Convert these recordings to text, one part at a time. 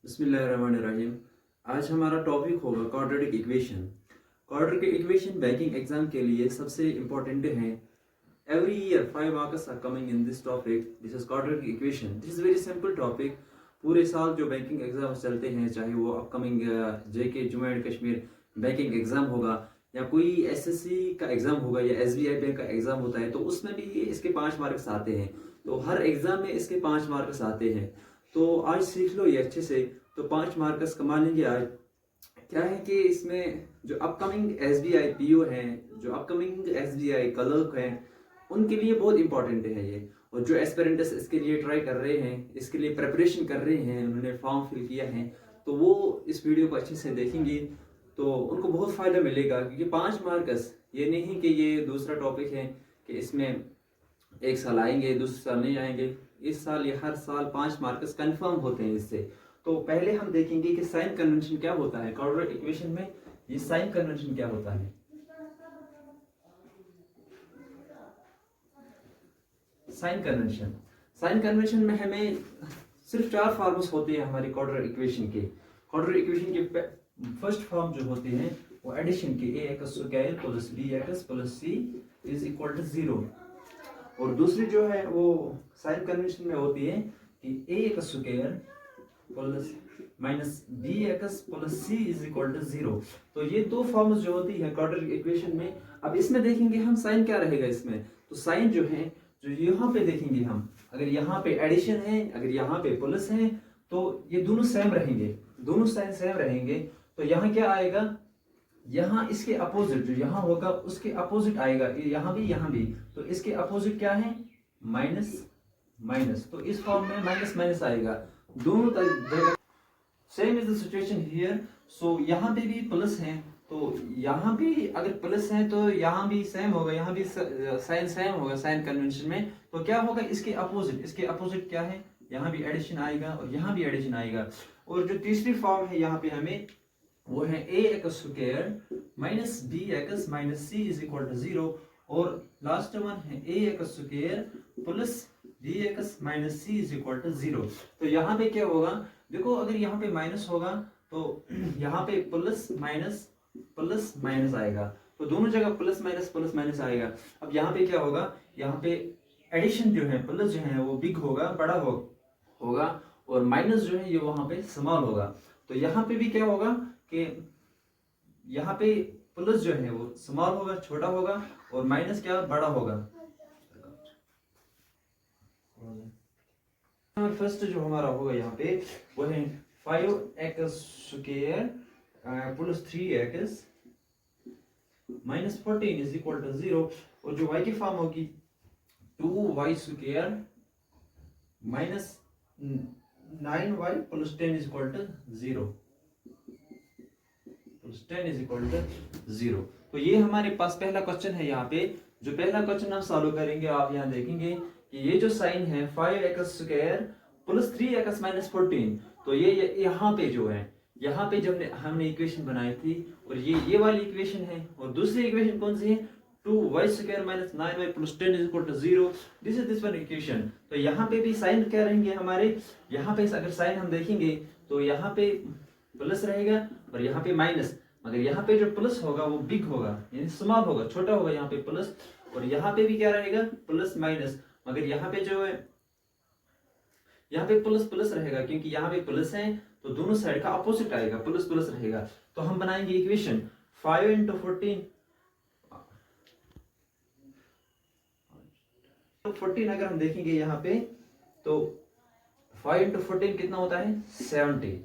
बिस्मिल्लाहिर्रहमानिर्रहीम। आज हमारा टॉपिक होगा quadratic equation. Quadratic equation banking exam के लिए सबसे इम्पोर्टेंट है। Every year 5 marks are coming in this topic. This is quadratic equation. This is very simple topic. पूरे साल जो बैंकिंग एग्जाम चलते हैं, चाहे वो upcoming JK Jammu and Kashmir banking exam होगा या कोई एसएससी का एग्जाम होगा या एसबीआई बैंक का एग्जाम होता है, तो उसमें भी इसके 5 मार्क्स आते हैं। तो हर एग्जाम में इसके 5 मार्क्स आते हैं। तो आज सीख लो ये अच्छे से, तो 5 मार्क्स कमा लेंगे आज। क्या है कि इसमें जो अपकमिंग एसबीआई पीओ हैं, जो अपकमिंग एसबीआई क्लर्क हैं, उनके लिए बहुत इंपॉर्टेंट है ये। और जो एस्पिरेंट्स इसके लिए ट्राई कर रहे हैं, इसके लिए प्रिपरेशन कर रहे हैं, उन्होंने फॉर्म फिल किया है, तो वो इस वीडियो को अच्छे से देखेंगे तो उनको बहुत फ़ायदा मिलेगा। क्योंकि 5 मार्क्स ये नहीं कि ये दूसरा टॉपिक है कि इसमें एक साल आएंगे दूसरे साल नहीं आएंगे। इस साल या हर साल 5 मार्क्स कंफर्म होते हैं इससे। तो पहले हम देखेंगे कि साइन कन्वेंशन क्या होता है क्वाड्रेटिक इक्वेशन में। ये साइन कन्वेंशन क्या होता है। साइन कन्वेंशन में हमें सिर्फ 4 फॉर्म्स होते हैं हमारी क्वाड्रेटिक इक्वेशन के। क्वाड्रेटिक इक्वेशन के फर्स्ट फॉर्म जो होते हैं वो एडिशन के ax square plus bx plus c is equal to 0। और दूसरी जो है वो साइन कन्वेंशन में होती है कि ax square plus minus bx plus c is equal to 0। तो ये दो फॉर्म्स जो होती है क्वाड्रेटिक इक्वेशन में। अब इसमें देखेंगे हम साइन क्या रहेगा इसमें। तो साइन जो है, जो यहाँ पे देखेंगे हम, अगर यहाँ पे एडिशन है, अगर यहाँ पे प्लस है, तो ये दोनों सेम रहेंगे, दोनों साइन सेम रहेंगे। तो यहाँ क्या आएगा, यहाँ इसके अपोजिट जो यहाँ होगा उसके अपोजिट आएगा, यहाँ भी। तो इसके अपोजिट क्या है, माइनस माइनस। तो इस फॉर्म में माइनस माइनस आएगा दोनों जगह। Same is the situation here. So यहाँ पे भी प्लस है, तो यहाँ भी अगर प्लस है तो यहाँ भी सेम होगा, यहाँ भी साइन सेम होगा साइन कन्वेंशन में। तो क्या होगा, इसके अपोजिट क्या है, यहाँ भी एडिशन आएगा और यहाँ भी एडिशन आएगा। और जो तीसरी फॉर्म है यहाँ पे हमें, वो है ax square minus bx minus c is equal to 0। और लास्ट वन है ax square plus bx minus c is equal to 0। तो यहाँ पे क्या होगा, देखो अगर यहाँ पे माइनस होगा तो यहाँ पे प्लस माइनस आएगा। तो दोनों जगह प्लस माइनस आएगा। अब यहाँ पे क्या होगा, यहाँ पे एडिशन जो है, प्लस जो है वो बिग होगा, बड़ा होगा, और माइनस जो है ये वहां पे स्मॉल होगा। तो यहाँ पे भी क्या होगा कि यहाँ पे प्लस जो है वो स्मॉल होगा, छोटा होगा, और माइनस क्या, बड़ा होगा। फर्स्ट जो हमारा होगा यहाँ पे वो है 5x square plus 3x minus 14 is equal to 0। और जो y की फॉर्म होगी 2y square minus 9y plus 10 is equal to 0। तो ये हमारे पास पहला क्वेश्चन है। यहाँ पे जो पहला क्वेश्चन हम सॉल्व करेंगे, आप यहाँ देखेंगे कि ये जो साइन है 5x square plus 3x minus 14, तो ये यहाँ पे जो है, यहाँ पे जब हमने इक्वेशन बनाई थी, और ये वाली इक्वेशन है। और दूसरी इक्वेशन कौन सी है, 2y square minus 9y plus 10 is equal to 0। This is this one equation. तो यहाँ पे भी साइन क्या रहेंगे हमारे, यहाँ पे अगर साइन हम देखेंगे तो यहाँ पे प्लस रहेगा और यहाँ पे माइनस। मगर यहाँ पे जो प्लस होगा वो बिग होगा, यानी स्मॉल होगा, छोटा होगा यहाँ पे प्लस। और यहाँ पे भी क्या रहेगा, प्लस माइनस। मगर यहाँ पे जो है, यहाँ पे प्लस रहेगा, क्योंकि यहाँ पे प्लस है तो दोनों साइड का अपोजिट आएगा, प्लस रहेगा। तो हम बनाएंगे इक्वेशन 5 इंटू 14। तो 14 अगर हम देखेंगे यहाँ पे, तो 5 इंटू 14 कितना होता है, 70।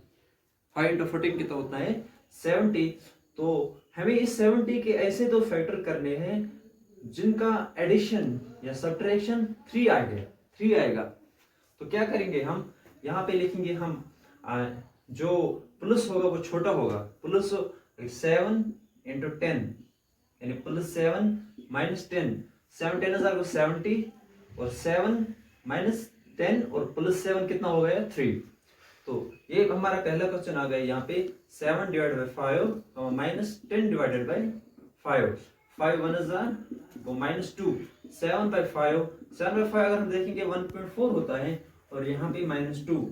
5 इंटू 14 कितना होता है, 70। तो हमें इस 70 के ऐसे दो फैक्टर करने हैं जिनका एडिशन या सब्ट्रैक्शन 3 आएगा। तो क्या करेंगे हम, यहाँ पे लिखेंगे हम जो प्लस होगा वो छोटा होगा, प्लस 7 इंटू 10, यानी प्लस 7 माइनस 10। 7 10 हजार को 70, और 7 माइनस 10 और प्लस 7 कितना हो गया, 3। तो ये हमारा पहला क्वेश्चन आ गया यहाँ पे 7 divided by 5 minus 10 divided by 5। 5 1 हजार वो माइनस 2, 7 बाई 5 अगर हम देखेंगे 1.4 होता है, और यहाँ पे -2।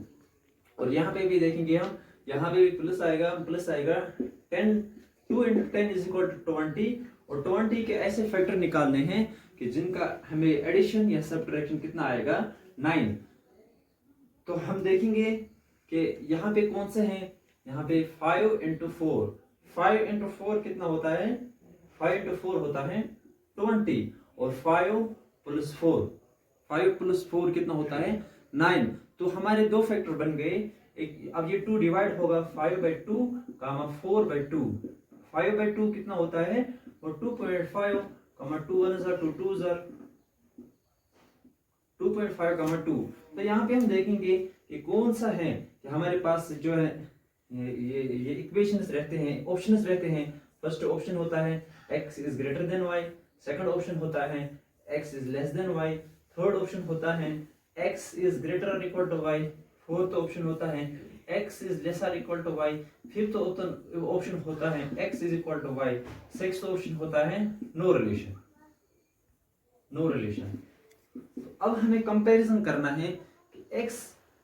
और यहाँ पे भी देखेंगे हम, यहाँ पे भी प्लस आएगा 10, 2 into 10 is equal to 20, और 20 के ऐसे फैक्टर निकालने हैं कि जिनका हमें एडिशन या सब्ट्रैक्शन कितना आएगा 9। तो हम देखेंगे कि यहाँ पे कौन से हैं, यहाँ पे 5 into 4, 5 into 4 कितना होता है, 5 into 4 होता है 20, और 5 plus 4, 5 plus 4 कितना होता है 9। तो हमारे दो फैक्टर बन गए, एक अब ये 2 डिवाइड होगा 5/2 कामा 4/2, 5/2 कितना होता है, और 2.5 कामा 2 1 2 2 2.5 कामा 2। तो यहाँ पे हम देखेंगे कि कौन सा है कि हमारे पास जो है ये इक्वेशंस रहते हैं, ऑप्शंस रहते हैं। फर्स्ट ऑप्शन होता है x is greater than y, second option होता है x is less than y, third option होता है x इज ग्रेटर और equal to y, fourth option होता है x is lesser equal to y, fifth option होता है x is equal to y, sixth option होता है नो रिलेशन। तो अब हमें कंपैरिजन करना है कि x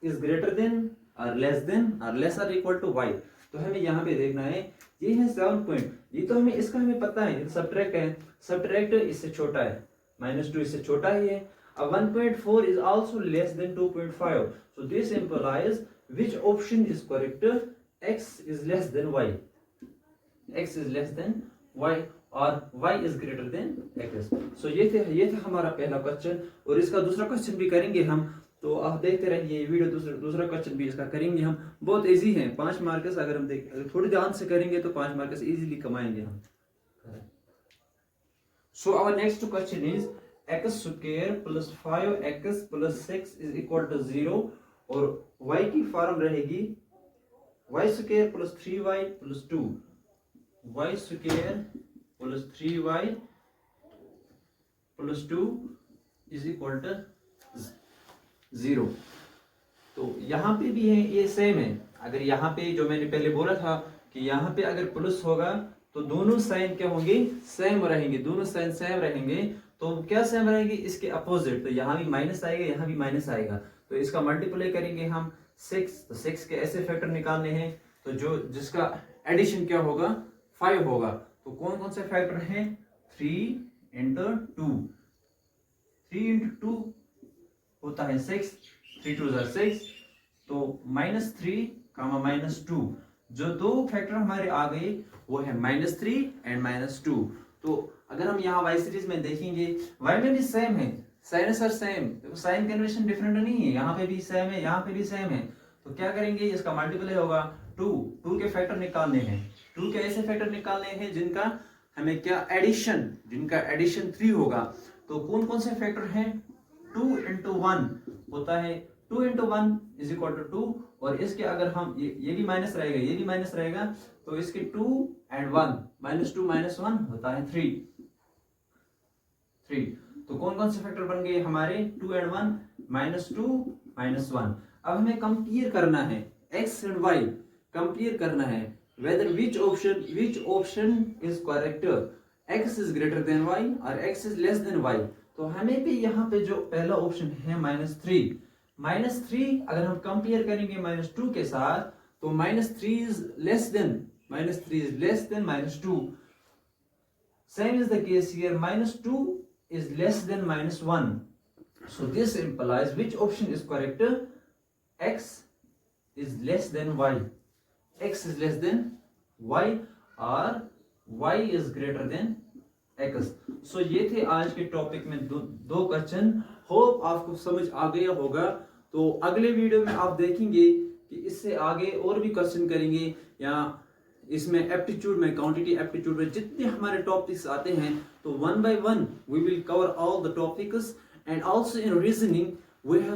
इज ग्रेटर देन और लेस देन और लेसर इक्वल टू y। तो हमें यहाँ पे देखना है, ये है 7 पॉइंट, ये तो हमें इसका हमें पता है, सब्ट्रैक्ट है, सब्ट्रैक्ट इससे छोटा है, -2 इससे छोटा ही है। अब 1.4 is also less than 2.5, so this implies which option is correct, x is less than y, x is less than y और y is greater than x। so ये था हमारा पहला क्वेश्चन, और इसका दूसरा क्वेश्चन भी करेंगे हम, तो आप देखते रहिए वीडियो। दूसरा क्वेश्चन भी इसका करेंगे हम, बहुत इजी है, 5 मार्क्स अगर हम अगर थोड़ी ध्यान से करेंगे तो 5 मार्क्स इजीली कमाएंगे हम। So our next question is x square plus 5x plus 6 is equal to 0, और y की फॉर्म रहेगी y square plus 3y plus 2, y square plus 3y plus 2 is equal to 0। तो यहाँ पे भी है, ये सेम है। अगर यहाँ पे जो मैंने पहले बोला था कि यहाँ पे अगर प्लस होगा तो दोनों साइन क्या होंगे, सेम रहेंगे, दोनों साइन सेम रहेंगे। तो क्या सेम रहेंगे, इसके अपोजिट। तो यहाँ भी माइनस आएगा, यहाँ भी माइनस आएगा, तो इसका मल्टीप्लाई करेंगे हम 6, तो 6 के ऐसे फैक्टर निकालने हैं, तो जो जिसका एडिशन क्या होगा 5 होगा। तो कौन कौन से फैक्टर हैं, 3 into 2, 3 into 2 होता है 6, 3 2 6, तो -3 कामा -2, जो दो फैक्टर हमारे आ गए वो है -3 एंड -2। तो अगर हम यहाँ y सीरीज में देखेंगे, y में भी सेम है, sign sir same, sign convention different नहीं है, यहाँ पे भी सेम है, यहाँ पे भी सेम है। तो क्या करेंगे, इसका मल्टीप्लाई होगा 2 के फैक्टर निकालने हैं, 2 के ऐसे फैक्टर निकालने हैं जिनका हमें क्या एडिशन, जिनका एडिशन 3 होगा। तो कौन कौन से फैक्टर हैं, 2 into 1 होता है, 2 into 1 इज इक्वल टू 2, और इसके अगर हम ये भी माइनस रहेगा, ये भी माइनस रहेगा, तो इसके 2 and 1 -2 -1 होता है 3। तो कौन कौन से फैक्टर बन गए हमारे, 2 and 1 -2 -1। अब हमें कंपेयर करना है x and y, कंपेयर करना है whether which option is correct, x is greater than y और x is less than y। तो हमें भी यहाँ पे जो पहला ऑप्शन है -3 अगर हम कंपेयर करेंगे -2 के साथ, तो -3 is less than -2। Same is the case here, -2 is less than -1। So this implies which option is correct, x is less than y, x is less than y और y is greater than x। So ये थे आज के topic में दो question, hope आपको समझ आ गया होगा। तो अगले वीडियो में आप देखेंगे कि इससे आगे और भी क्वेश्चन करेंगे, या इसमें एप्टीट्यूड में, क्वांटिटी एप्टीट्यूड में जितने हमारे टॉपिक्स आते हैं, तो 1 by 1 we will cover all the topics, and also in reasoning we have